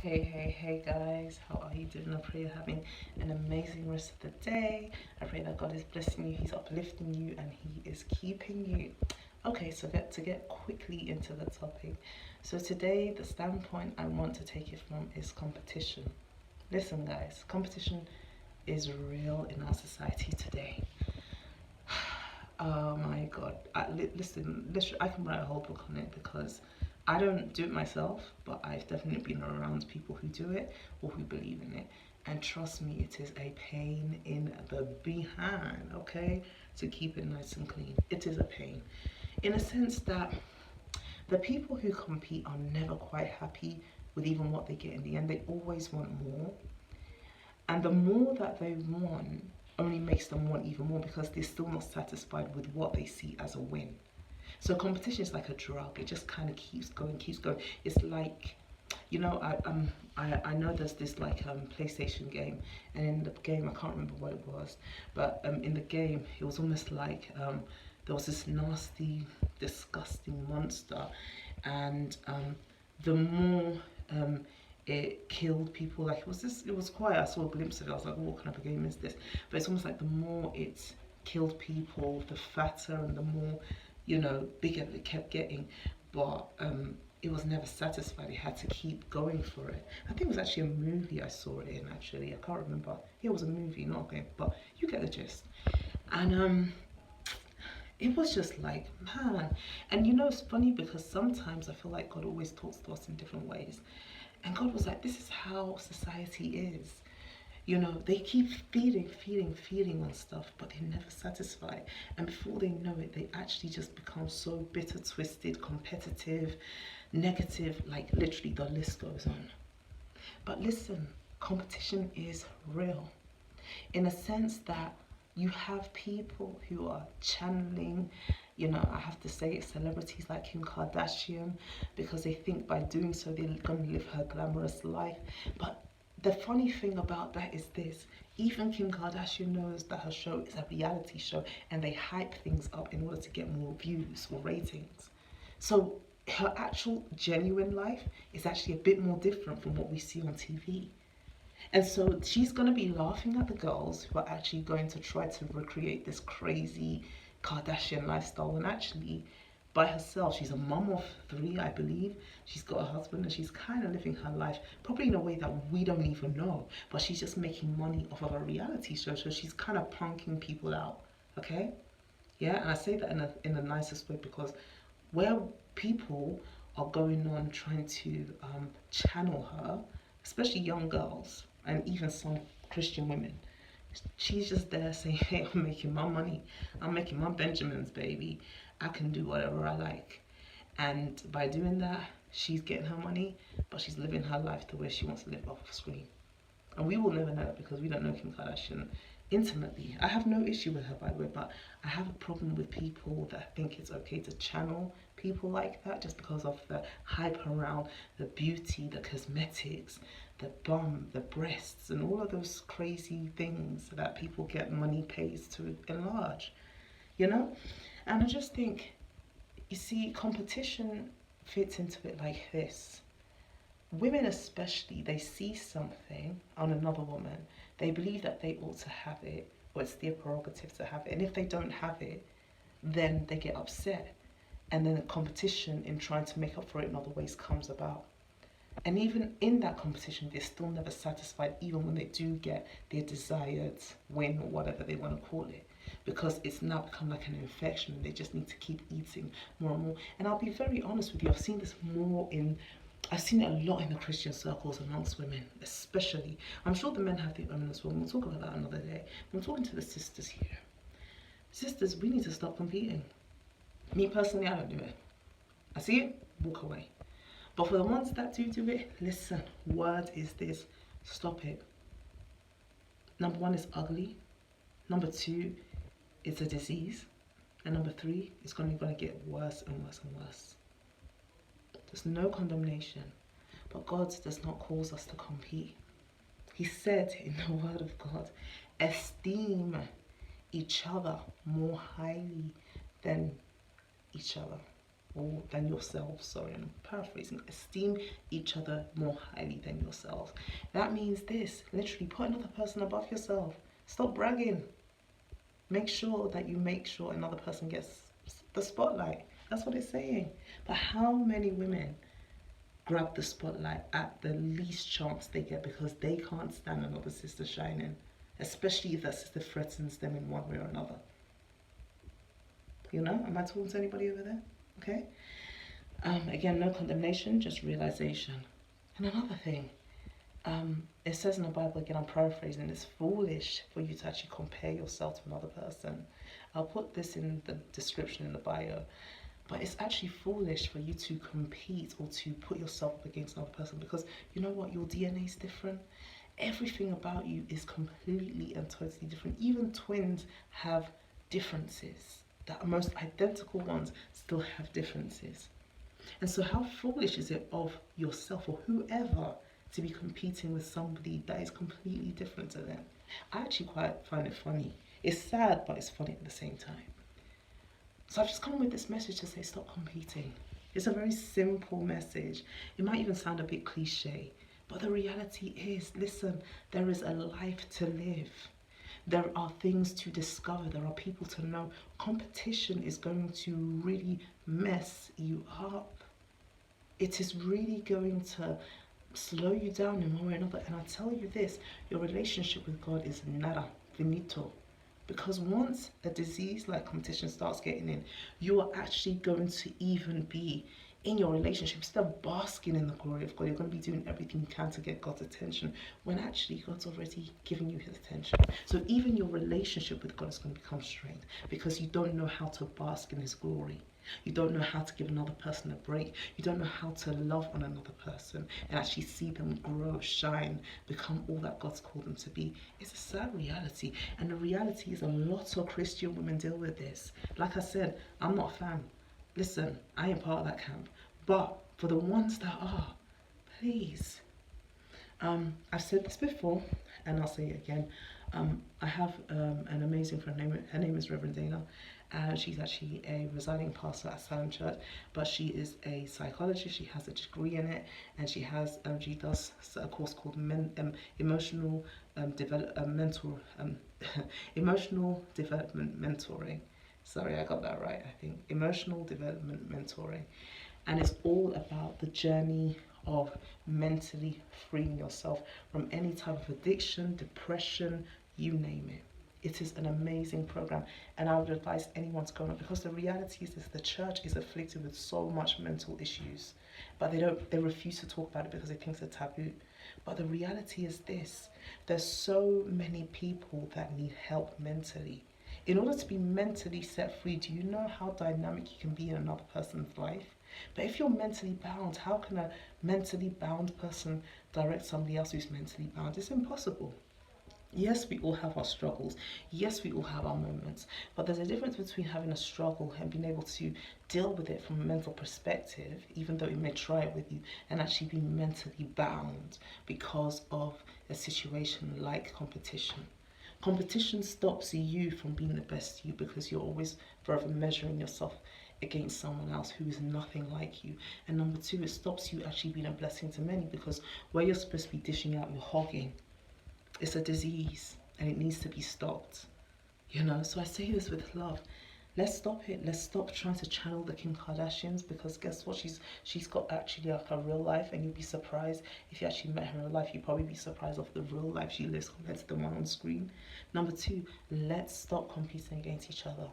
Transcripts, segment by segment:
Hey guys, how are you doing? I pray you're having an amazing rest of the day. I pray that God is blessing you, He's uplifting you, and He is keeping you. Okay, so get quickly into the topic. So today, the standpoint I want to take it from is competition. Listen, guys, competition is real in our society today. Oh my God. Listen, I can write a whole book on it because I don't do it myself, but I've definitely been around people who do it or who believe in it. And trust me, it is a pain in the behind, okay? To keep it nice and clean. It is a pain. In a sense that the people who compete are never quite happy with even what they get in the end. They always want more. And the more that they want only makes them want even more because they're still not satisfied with what they see as a win. So competition is like a drug. It just kind of keeps going, keeps going. It's like, I know there's this like PlayStation game, and in the game I can't remember what it was, but in the game it was almost like there was this nasty, disgusting monster, and the more it killed people, like it was quiet. I saw a glimpse of it. I was like, what kind of a game is this? But it's almost like the more it killed people, the fatter and the more, bigger it kept getting. But it was never satisfied. It had to keep going for it. I think it was actually a movie I saw it in. Actually, I can't remember. Yeah, it was a movie, not a game, but you get the gist. And it was just like, man. And it's funny because sometimes I feel like God always talks to us in different ways. And God was like, this is how society is. They keep feeding on stuff, but they never satisfy. And before they know it, they actually just become so bitter, twisted, competitive, negative, like literally the list goes on. But listen, competition is real in a sense that you have people who are channeling, I have to say it, celebrities like Kim Kardashian, because they think by doing so they're going to live her glamorous life. But the funny thing about that is this: even Kim Kardashian knows that her show is a reality show and they hype things up in order to get more views or ratings. So her actual genuine life is actually a bit more different from what we see on TV. And so she's going to be laughing at the girls who are actually going to try to recreate this crazy Kardashian lifestyle. And actually, by herself, she's a mom of three, I believe. She's got a husband and she's kind of living her life probably in a way that we don't even know. But she's just making money off of a reality show. So she's kind of punking people out. Okay? Yeah, and I say that in the nicest way because where people are going on trying to channel her, especially young girls and even some Christian women, she's just there saying, hey, I'm making my money. I'm making my Benjamins, baby. I can do whatever I like. And by doing that, she's getting her money, but she's living her life the way she wants to live off screen. And we will never know because we don't know Kim Kardashian intimately. I have no issue with her, by the way, but I have a problem with people that think it's okay to channel people like that just because of the hype around the beauty, the cosmetics, the bum, the breasts, and all of those crazy things that people get money pays to enlarge, you know? And I just think, you see, competition fits into it like this: women especially, they see something on another woman, they believe that they ought to have it, or it's their prerogative to have it, and if they don't have it, then they get upset, and then the competition in trying to make up for it in other ways comes about. And even in that competition, they're still never satisfied, even when they do get their desired win or whatever they want to call it, because it's now become like an infection and they just need to keep eating more and more. And I'll be very honest with you, I've seen it a lot in the Christian circles amongst women, especially. I'm sure the men have their own as well. We'll talk about that another day. I'm talking to the sisters here. Sisters, we need to stop competing. Me personally, I don't do it. I see it, walk away. But for the ones that do it, listen, word is this: stop it. Number one, it's ugly. Number two, it's a disease. And number three, it's going to get worse and worse and worse. There's no condemnation, but God does not cause us to compete. He said in the word of God, esteem each other more highly than each other. people than yourself. Sorry, I'm paraphrasing. Esteem each other more highly than yourself. That means this, literally put another person above yourself. Stop bragging. Make sure that you make sure another person gets the spotlight. That's what it's saying. But how many women grab the spotlight at the least chance they get because they can't stand another sister shining, especially if that sister threatens them in one way or another? You know, am I talking to anybody over there? Okay. Again, no condemnation, just realization. And another thing, it says in the Bible, again, I'm paraphrasing, it's foolish for you to actually compare yourself to another person. I'll put this in the description in the bio. But it's actually foolish for you to compete or to put yourself up against another person, because you know what? Your DNA is different. Everything about you is completely and totally different. Even twins have differences. The most identical ones still have differences. And so how foolish is it of yourself or whoever to be competing with somebody that is completely different to them? I actually quite find it funny. It's sad, but it's funny at the same time. So I've just come with this message to say stop competing. It's a very simple message. It might even sound a bit cliche, but the reality is, listen, there is a life to live. There are things to discover. There are people to know. Competition is going to really mess you up. It is really going to slow you down in one way or another. And I'll tell you this, your relationship with God is nada, finito. Because once a disease like competition starts getting in, you are actually going to even be in your relationship, still basking in the glory of God. You're going to be doing everything you can to get God's attention when actually God's already giving you his attention. So even your relationship with God is going to become strained because you don't know how to bask in his glory. You don't know how to give another person a break. You don't know how to love on another person and actually see them grow, shine, become all that God's called them to be. It's a sad reality. And the reality is a lot of Christian women deal with this. Like I said, I'm not a fan. Listen, I ain't part of that camp. But for the ones that are, please. I've said this before and I'll say it again. I have an amazing friend. Her name is Reverend Dena. She's actually a residing pastor at Salem Church, but she is a psychologist. She has a degree in it, and she does a course called emotional emotional development mentoring. Sorry, I got that right. I think emotional development mentoring, and it's all about the journey of mentally freeing yourself from any type of addiction, depression, you name it. It is an amazing program, and I would advise anyone to go on it, because the reality is the church is afflicted with so much mental issues, but they refuse to talk about it because they think it's a taboo. But the reality is this: there's so many people that need help mentally. In order to be mentally set free, do you know how dynamic you can be in another person's life? But if you're mentally bound, how can a mentally bound person direct somebody else who's mentally bound? It's impossible. Yes, we all have our struggles. Yes, we all have our moments. But there's a difference between having a struggle and being able to deal with it from a mental perspective, even though it may try it with you, and actually be mentally bound because of a situation like competition. Competition stops you from being the best you because you're always forever measuring yourself against someone else who is nothing like you. And number two, it stops you actually being a blessing to many, because where you're supposed to be dishing out, you're hogging. It's a disease and it needs to be stopped. You know, so I say this with love. Let's stop it. Let's stop trying to channel the Kim Kardashians, because guess what? She's got actually like a real life, and you'll be surprised if you actually met her in real life. You'd probably be surprised of the real life she lives compared to the one on screen. Number two, let's stop competing against each other.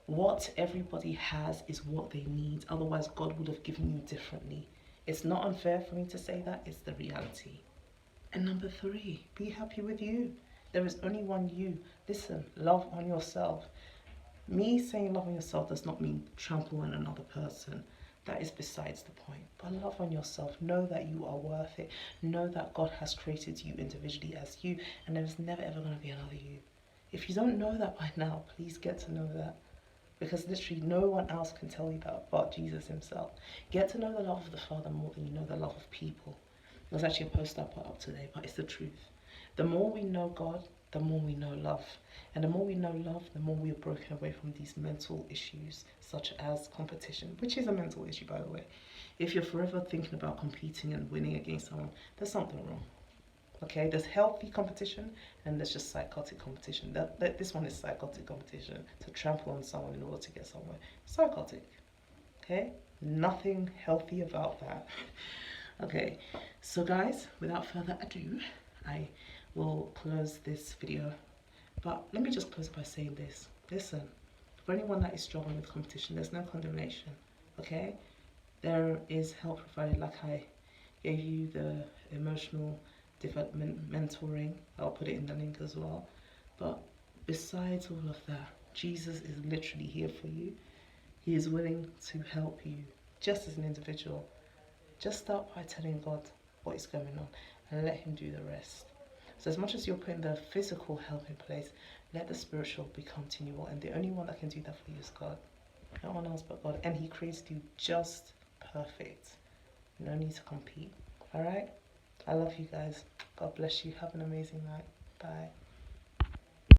What everybody has is what they need. Otherwise, God would have given you differently. It's not unfair for me to say that. It's the reality. And number three, be happy with you. There is only one you. Listen, love on yourself. Me saying love on yourself does not mean trample on another person. That is besides the point. But love on yourself. Know that you are worth it. Know that God has created you individually as you, and there is never ever going to be another you. If you don't know that by now, please get to know that. Because literally no one else can tell you that but Jesus himself. Get to know the love of the Father more than you know the love of people. It was actually a post I put up today, but it's the truth. The more we know God, the more we know love. And the more we know love, the more we are broken away from these mental issues, such as competition, which is a mental issue, by the way. If you're forever thinking about competing and winning against someone, there's something wrong. Okay, there's healthy competition and there's just psychotic competition. This one is psychotic competition, to trample on someone in order to get somewhere. Psychotic. Okay, nothing healthy about that. Okay, so guys, without further ado, I will close this video. But let me just close by saying this. Listen, for anyone that is struggling with competition, there's no condemnation. Okay, there is help provided. Like I gave you the emotional development mentoring. I'll put it in the link as well. But besides all of that, Jesus is literally here for you. He is willing to help you just as an individual. Just start by telling God what is going on and let him do the rest. So as much as you're putting the physical help in place, let the spiritual be continual. And the only one that can do that for you is God. No one else but God. And he created you just perfect. No need to compete. Alright? I love you guys. God bless you. Have an amazing night. Bye.